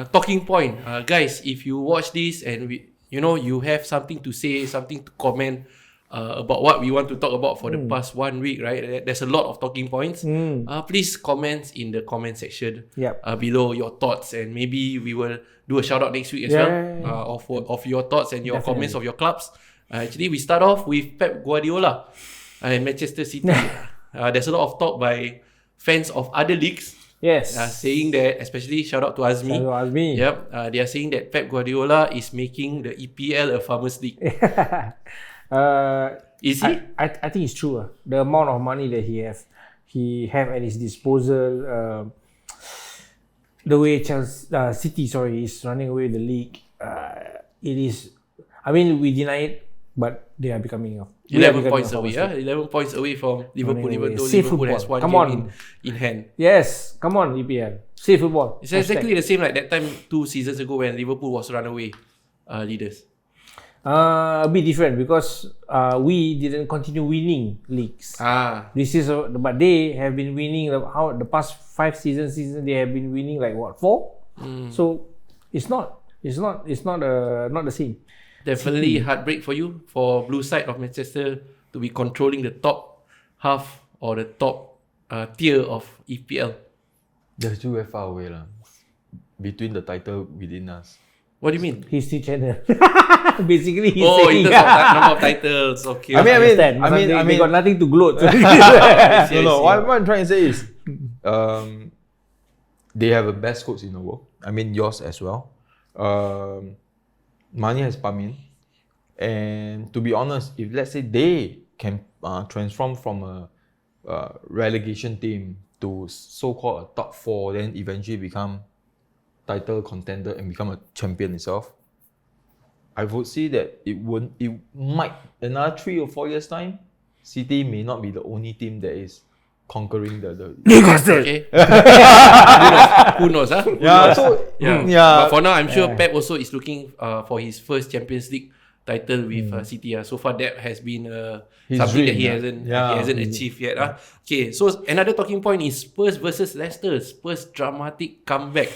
talking point. Guys, if you watch this and you have something to say, something to comment about what we want to talk about for the past 1 week, right? There's a lot of talking points. Please comment in the comment section below your thoughts, and maybe we will do a shout out next week as well of your thoughts and your comments of your clubs. Actually, we start off with Pep Guardiola and Manchester City. There's a lot of talk by fans of other leagues. Saying that, especially shout out to Azmi. Yep. They are saying that Pep Guardiola is making the EPL a farmers league. Is he? I think it's true. The amount of money that he have at his disposal, the way City is running away with the league, it is. I mean, we deny it, but they are becoming 11 points away. 11 points away from Liverpool, even though Liverpool has one game in hand. Yes, come on, EPL. Save football. It's exactly the same like that time 2 seasons ago when Liverpool was runaway leaders. A bit different because we didn't continue winning leagues. This is, but they have been winning. The past 5 seasons they have been winning like what 4. So it's not the same. Definitely heartbreak for you, for blue side of Manchester to be controlling the top half or the top tier of EPL. They're still very far away between the title within us. What do you mean? History channel. Basically, he's saying in terms of number of titles. Okay. I mean, they got nothing to gloat. No. What I'm trying to say is, they have the best coach in the world. I mean, yours as well. Money has pumped in, and to be honest, if let's say they can transform from a relegation team to so-called a top 4, then eventually become title contender and become a champion itself, I would say that it might another 3 or 4 years time, City may not be the only team that is conquering the okay. Who knows? But for now, I'm sure Pep also is looking for his first Champions League title with City. So far, that has been something that he hasn't achieved yet. Okay, so another talking point is Spurs versus Leicester. Spurs dramatic comeback,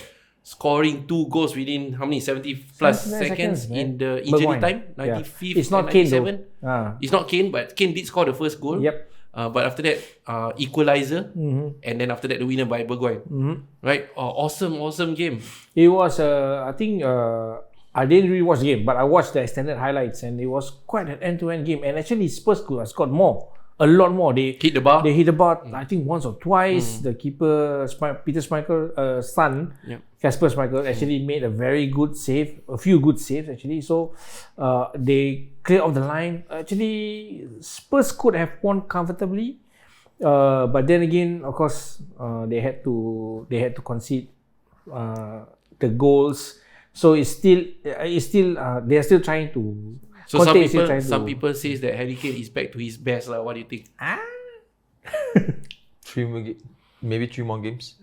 scoring 2 goals within how many 70 plus seconds in the injury time, 95th. It's not Kane though. It's not Kane, but Kane did score the first goal. But after that, equalizer, and then after that, the winner by Bergwijn. Right? Awesome game. It was, I think, I didn't really watch the game, but I watched the extended highlights, and it was quite an end-to-end game. And actually, Spurs could have scored a lot more. They hit the bar. They hit the bar, I think, once or twice. The keeper, Peter Schmeichel's son, Kasper Schmeichel, actually made a few good saves actually. So they cleared off the line. Actually, Spurs could have won comfortably, but then again, of course, they had to concede the goals. So it's still they are still trying to. So some people says that Harry Kane is back to his best. What do you think? 3 more games.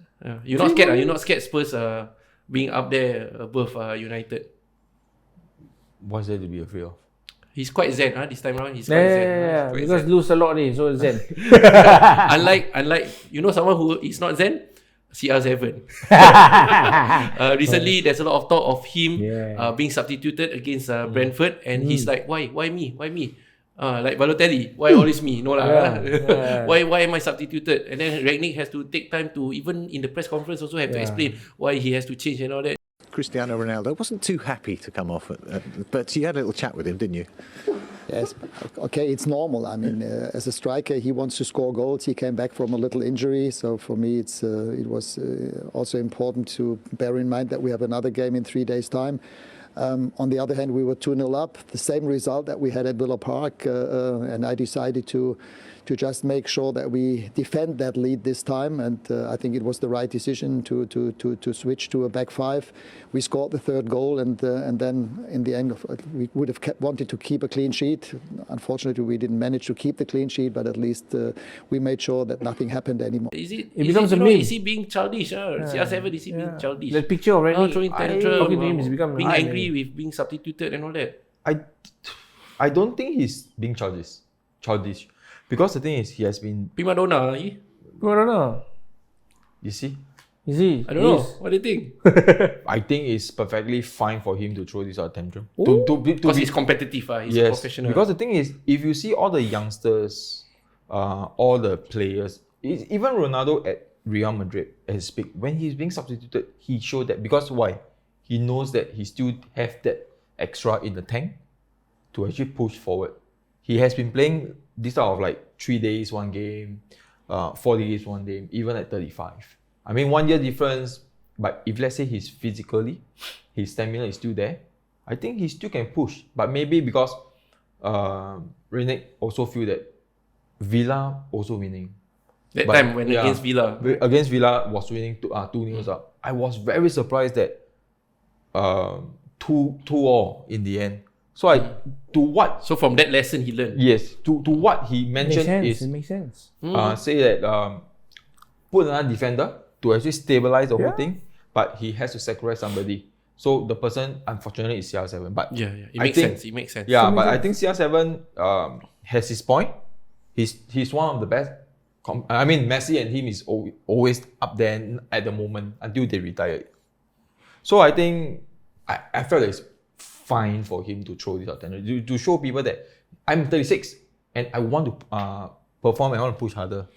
You're not scared. You're not scared Spurs being up there above United. What's there to be afraid of? He's quite zen, this time around. He's quite zen. Because zen. Lose a lot, so zen. unlike someone who is not zen, CR7. Recently, there's a lot of talk of him being substituted against Brentford, and he's like, why me? Like Balotelli, why always me? No lah. Why am I substituted? And then Rangnick has to take time to, even in the press conference, also have to explain why he has to change and all that. Cristiano Ronaldo wasn't too happy to come off, but you had a little chat with him, didn't you? Yes, okay, it's normal. I mean, as a striker, he wants to score goals. He came back from a little injury, so for me, it was also important to bear in mind that we have another game in 3 days' time. On the other hand, we were 2-0 up, the same result that we had at Villa Park, and I decided to just make sure that we defend that lead this time, and I think it was the right decision to switch to a back 5. We scored the 3rd goal, and then in the end, we would have wanted to keep a clean sheet. Unfortunately, we didn't manage to keep the clean sheet, but at least we made sure that nothing happened anymore. Is he being childish? CR7, is he being childish? The picture already throwing tantrum, being angry with being substituted and all that. I don't think he's being childish. Because the thing is, he has been prima donna. Prima donna. You see? Is he? I don't know. What do you think? I think it's perfectly fine for him to throw this out tantrum. Because he's competitive. He's a professional. Because the thing is, if you see all the youngsters, all the players, even Ronaldo at Real Madrid at his peak, when he's being substituted, he showed that. Because why? He knows that he still have that extra in the tank to actually push forward. He has been playing this type of like 3 days, one game, 4 days, one game, even at 35. I mean, 1 year difference, but if let's say his stamina is still there, I think he still can push. But maybe because Renick also feel that Villa also winning. Time when against Villa. Against Villa was winning 2-0 up. I was very surprised that 2-2 in the end. So So from that lesson he learned. Yes, to what he mentioned it makes sense. say that put another defender to actually stabilize the whole thing, but he has to sacrifice somebody. So the person, unfortunately, is CR7. But it makes sense. It makes sense. Yeah, but I think CR7 has his point. He's one of the best. I mean, Messi and him is always up there at the moment until they retire. So I think I felt that it's fine for him to throw this out there to show people that I'm 36 and I want to perform and I want to push harder.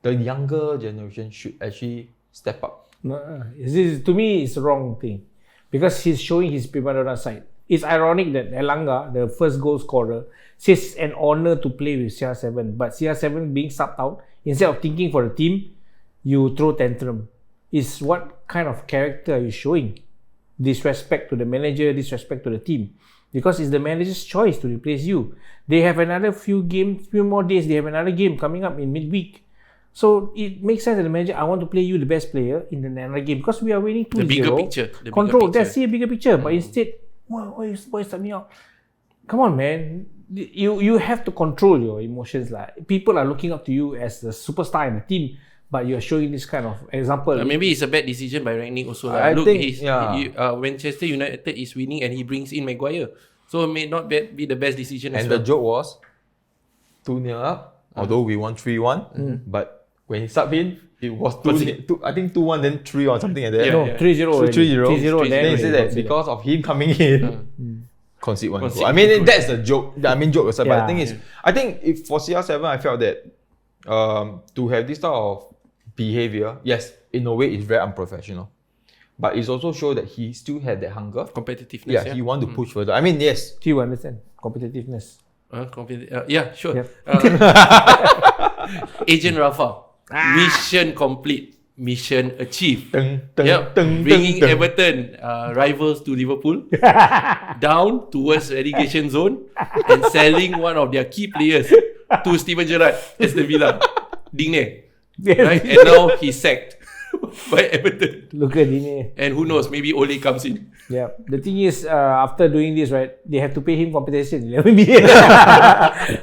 The younger generation should actually step up. No, to me, it's the wrong thing. Because he's showing his prima side. It's ironic that Elanga, the first goal scorer, says it's an honor to play with CR7. But CR7 being subbed out, instead of thinking for the team, you throw tantrum. It's what kind of character are you showing? Disrespect to the manager, disrespect to the team. Because it's the manager's choice to replace you. They have another few more days, they have another game coming up in midweek. So it makes sense that the manager, I want to play you the best player in another game because we are winning 2-0. The bigger picture. Control. Let's see a bigger picture. But instead, why is me out? Come on, man. You have to control your emotions. People are looking up to you as the superstar in the team, but you're showing this kind of example. Maybe it's a bad decision by Rangnick also. Manchester United is winning and he brings in Maguire. So it may not be the best decision as well. And the joke was 2-0 up, although we won 3-1, but when he subbed in, it was 2, I think 2-1, then 3 or something like that. No, 3-0. 3-0. Then he said that because of him coming in, concede one goal. I mean, that's the joke. The joke aside. But the thing is, I think if for CR7, I felt that to have this type of behavior, yes, in a way, it's very unprofessional. But it also shows that he still had that hunger. Competitiveness. Yeah, he want to push further. I mean, yes. Do you understand? Competitiveness. Yeah, sure. Yep. Agent Rafa. Mission complete. Mission achieved. Bringing Everton, rivals to Liverpool, down towards relegation zone and selling one of their key players to Steven Gerrard as the Villa. Digne. Right? And now he's sacked by Everton. Look at Digne. And who knows, maybe Ole comes in. Yeah. The thing is, after doing this, right, they have to pay him compensation.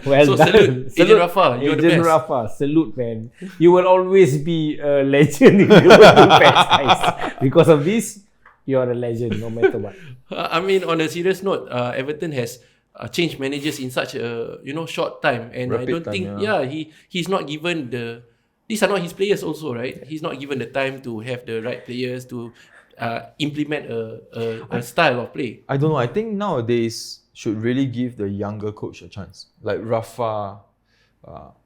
Well done. Salute. Agent Rafa, you're the best. Agent Rafa, salute, man. You will always be a legend in the Liverpool franchise. Because of this, you're a legend, no matter what. I mean, on a serious note, Everton has changed managers in such a short time, and I don't think he's not given the. These are not his players also, right? He's not given the time to have the right players to implement a style of play. I don't know. I think nowadays should really give the younger coach a chance. Like Rafa,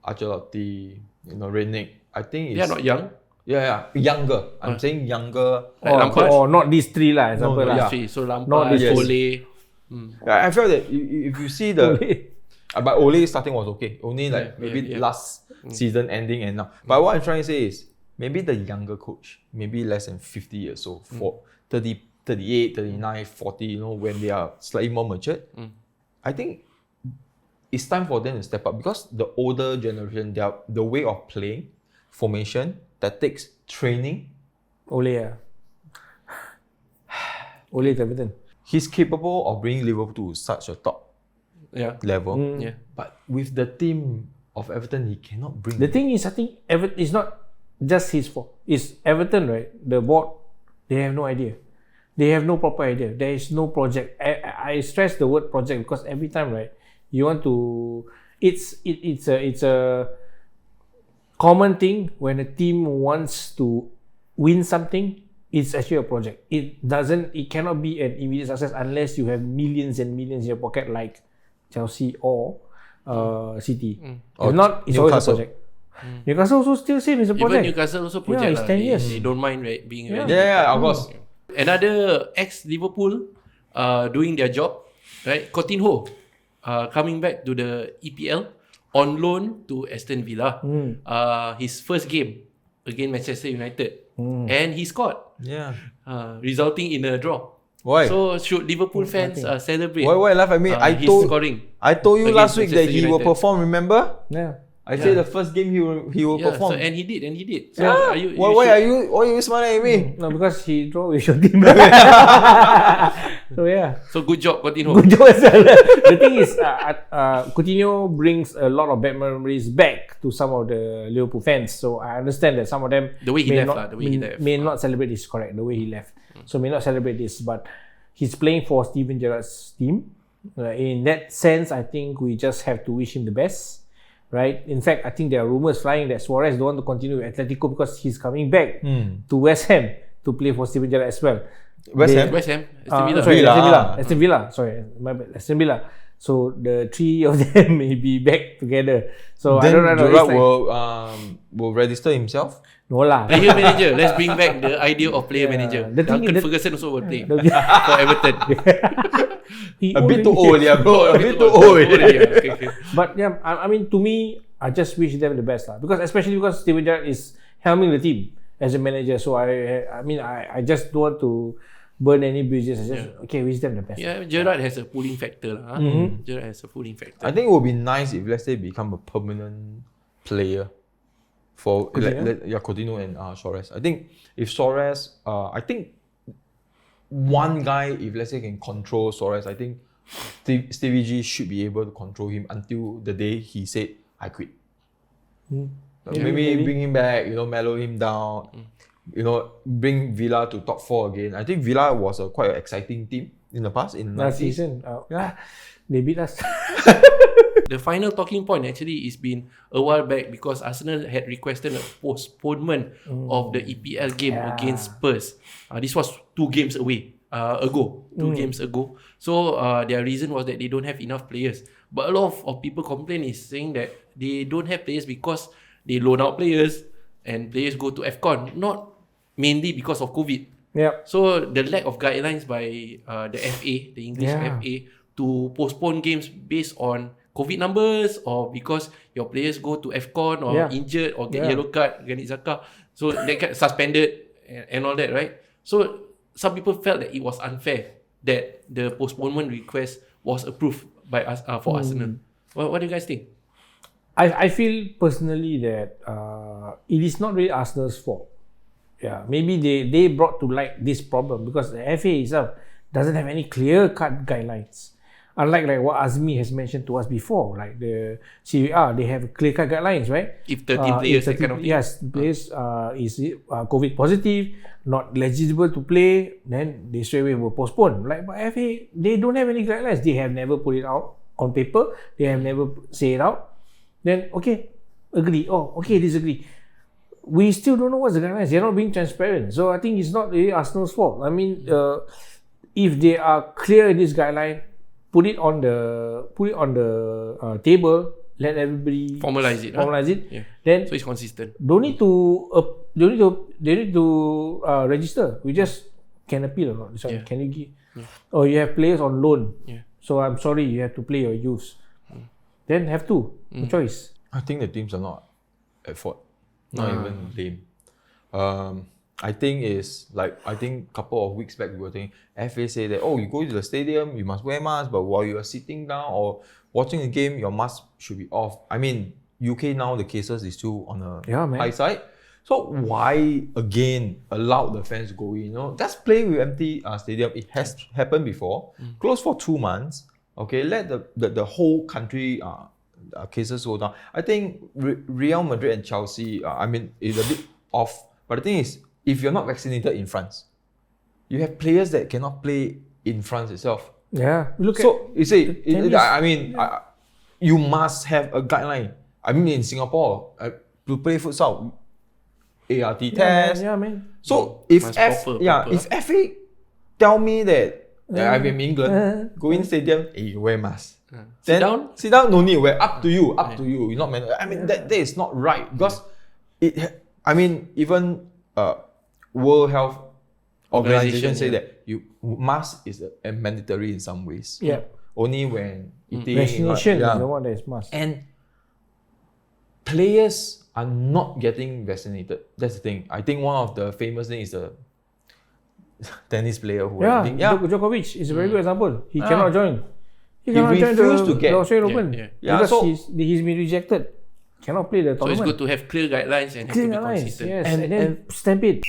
Ancelotti, Renick. I think they're not young. Yeah, younger. I'm saying younger. Or not these three lah. Example lah. So Lampard, Ole. I felt that if you see the, but Ole starting was okay. Only maybe last season ending and now. But what I'm trying to say is maybe the younger coach, maybe less than 50 years old, for 30, 38, 39, 40, when they are slightly more matured, I think it's time for them to step up because the older generation, the way of playing, formation, tactics, training. Ole Everton. He's capable of bringing Liverpool to such a top level. But with the team of Everton, he cannot bring. The thing is, I think Everton is not just his fault. It's Everton, right? The board, they have no idea. They have no proper idea. There is no project. I stress the word project because every time, right, you want to. It's a common thing when a team wants to win something, it's actually a project. It cannot be an immediate success unless you have millions and millions in your pocket like Chelsea or City. If not, it's always a Newcastle. project. Newcastle also still same as a project. Even Newcastle also project. Yeah, it's 10 years. They don't mind being Yeah, of course. Another ex-Liverpool doing their job, right? Coutinho coming back to the EPL on loan to Aston Villa. His first game against Manchester United. And he scored, Yeah. resulting in a draw. Why? So should Liverpool fans celebrate Why laugh at me? his scoring? I told you last against week that Manchester he will United. perform. Remember? Yeah. I said the first game he will Yeah, perform. so, and he did. So Yeah. are you, Why are you smiling at me? No, because he draw with your team. So yeah. So good job, Coutinho. Good job as well. The thing is, Coutinho brings a lot of bad memories back to some of the Liverpool fans. So I understand that some of them The way he may left not, lah, the way he left. may not celebrate this. Correct, the way he left. So may not celebrate this, but he's playing for Steven Gerrard's team. In that sense, I think we just have to wish him the best. Right. In fact, I think there are rumors flying that Suarez don't want to continue with Atletico because he's coming back to West Ham to play for Steven Gerrard as well. West Ham? West Ham, Aston Villa. Sorry, Villa. Aston Villa. Sorry, my bad. Aston Villa. So the three of them may be back together. So Then I don't know. Gerrard It's like, will register himself. no lah. Player manager. Let's bring back the idea of player manager. The thing Duncan is Ferguson also will play The- for Everton. He A bit already- too old, yeah, bro. A bit too old. Okay. But yeah, I mean, to me, I just wish them the best lah. Because especially because Steven Gerrard is helming the team as a manager. So I mean, I just don't want to burn any bridges. I just wish them the best. Yeah, Gerrard has a pulling factor lah. Gerrard has a pulling factor. I think it would be nice if, let's say, become a permanent player for Coutinho and Suarez. I think if Suarez, I think one guy, if let's say can control Suarez, I think Stevie G should be able to control him until the day he said, I quit. Maybe bring him back, mellow him down, bring Villa to top 4 again. I think Villa was a quite an exciting team in the past. In Last 90s. season, they beat us. The final talking point actually is been a while back because Arsenal had requested a postponement of the EPL game against Spurs. This was 2 games ago. 2 games ago. So their reason was that they don't have enough players. But a lot of people complain is saying that they don't have players because they loan out players and players go to AFCON, not mainly because of COVID. Yeah. So the lack of guidelines by the FA, the English FA, to postpone games based on COVID numbers or because your players go to AFCON or injured or get yellow card, Granit Xhaka, so they get suspended and all that, right? So some people felt that it was unfair that the postponement request was approved by us for Arsenal. What do you guys think? I feel personally that it is not really Arsenal's fault. Yeah, maybe they brought to light this problem because the FA itself doesn't have any clear-cut guidelines. Unlike like what Azmi has mentioned to us before, like the CVR, they have clear-cut guidelines, right? If 13 players, that kind of thing. Yes, players is COVID positive, not eligible to play, then they straight away will postpone. Like but FA, they don't have any guidelines. They have never put it out on paper. They have never say it out. Then okay, agree. Oh, okay, disagree. We still don't know what's the guidelines. They're not being transparent. So I think it's not really Arsenal's fault. I mean, if they are clear in this guideline, put it on the table. Let everybody Formalize it. Yeah. Then So it's consistent. don't need to register. We just can appeal or not. This one, can you give? Or you have players on loan. So I'm sorry, you have to play your youths. Then have to. No choice. I think the teams are not at fault. Not even lame. I think a couple of weeks back we were thinking FA say that you go to the stadium you must wear mask, but while you are sitting down or watching a game your mask should be off. I mean UK now the cases is still on a high side. So why again allow the fans to go in? Just play with empty stadium. It has happened before. Close for 2 months. Okay, let the whole country cases go down. I think Real Madrid and Chelsea, is a bit off. But the thing is, if you're not vaccinated in France, you have players that cannot play in France itself. Yeah. You must have a guideline. I mean, in Singapore, to play futsal, ART test. Yeah, man. So if Must proper. if FA tell me that I'm in England, go in stadium, you wear mask. Sit down? No need wear. Up to you. You're not meant. I mean that is not right because even World Health Organization say that mask is mandatory in some ways. Yeah. Only when eating. Vaccination is the one that is must. And players are not getting vaccinated. That's the thing. I think one of the famous things is the tennis player who Djokovic is a very good example. He cannot join. He cannot join refused to get- the Australian Open because so- he's been rejected. Cannot play the So tournament. it's good to have clear guidelines and have Clear to be lines, consistent. yes, and then stamp it.